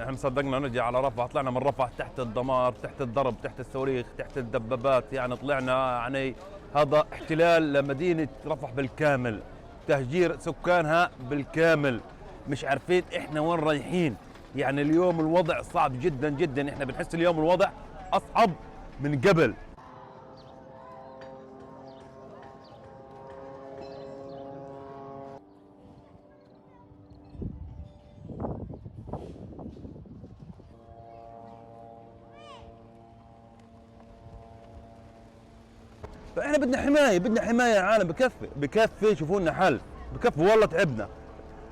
احنا صدقنا نرجع على رفح، طلعنا من رفح تحت الدمار، تحت الضرب، تحت الصواريخ، تحت الدبابات، يعني طلعنا يعني هذا احتلال لمدينة رفح بالكامل، تهجير سكانها بالكامل، مش عارفين احنا وين رايحين. يعني اليوم الوضع صعب جدا جدا، احنا بنحس اليوم الوضع اصعب من قبل. فاحنا بدنا حمايه، بدنا حمايه يا عالم، بكفي بكفي، شوفوا لنا حل، بكفي والله تعبنا.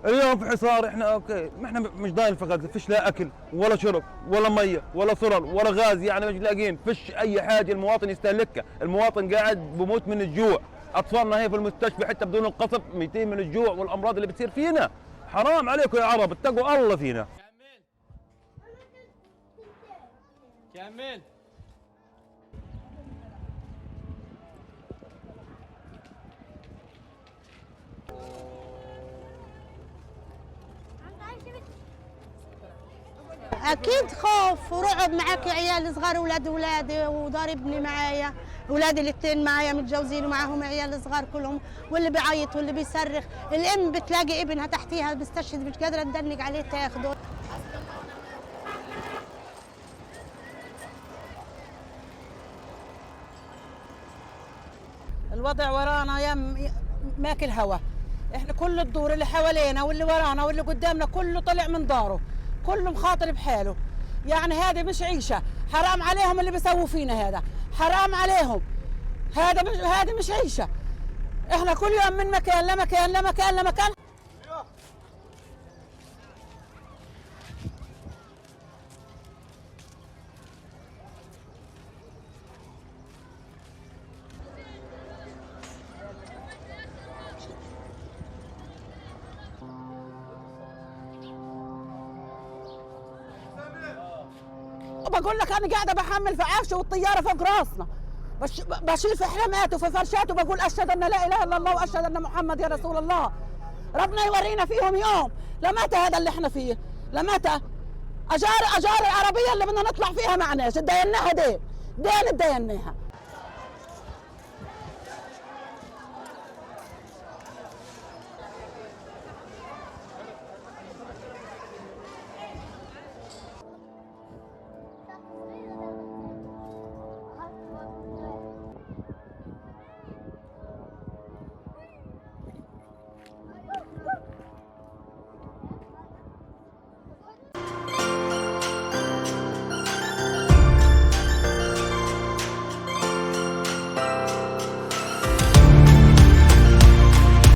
اليوم في حصار، احنا اوكي، ما احنا مش ضايل فقط، فيش لا اكل ولا شرب ولا ميه ولا سرر ولا غاز، يعني مش لاقين، فيش اي حاجه المواطن يستهلكها، المواطن قاعد بموت من الجوع، اطفالنا هي في المستشفى حتى بدون القصف ميتين من الجوع والامراض اللي بتصير فينا. حرام عليكم يا عرب، اتقوا الله فينا. كمل. اكيد خوف ورعب، معك عيال صغار، اولادي وضاربني معايا، اولادي الاثنين معايا متجوزين ومعاهم عيال صغار كلهم، واللي بيعيط واللي بيصرخ، الام بتلاقي ابنها تحتيها بيستشهد مش قادره تدنق عليه تاخده. الوضع ورانا ماكل هوا، احنا كل الدور اللي حوالينا واللي ورانا واللي قدامنا كله طلع من داره، كله مخاطر بحاله. يعني هذه مش عيشه، حرام عليهم اللي بيسووا فينا هذا، حرام عليهم، هذه مش عيشه. احنا كل يوم من مكان لمكان لمكان لمكان. بقول لك انا قاعده بحمل في عفشه والطياره فوق راسنا، بشيل في حلمات وفي فرشات وبقول اشهد ان لا اله الا الله واشهد ان محمد يا رسول الله. ربنا يورينا فيهم يوم. لمتى هذا اللي احنا فيه؟ لمتى؟ اجار العربيه اللي بدنا نطلع فيها معناش، اتديناها دين اتديناها.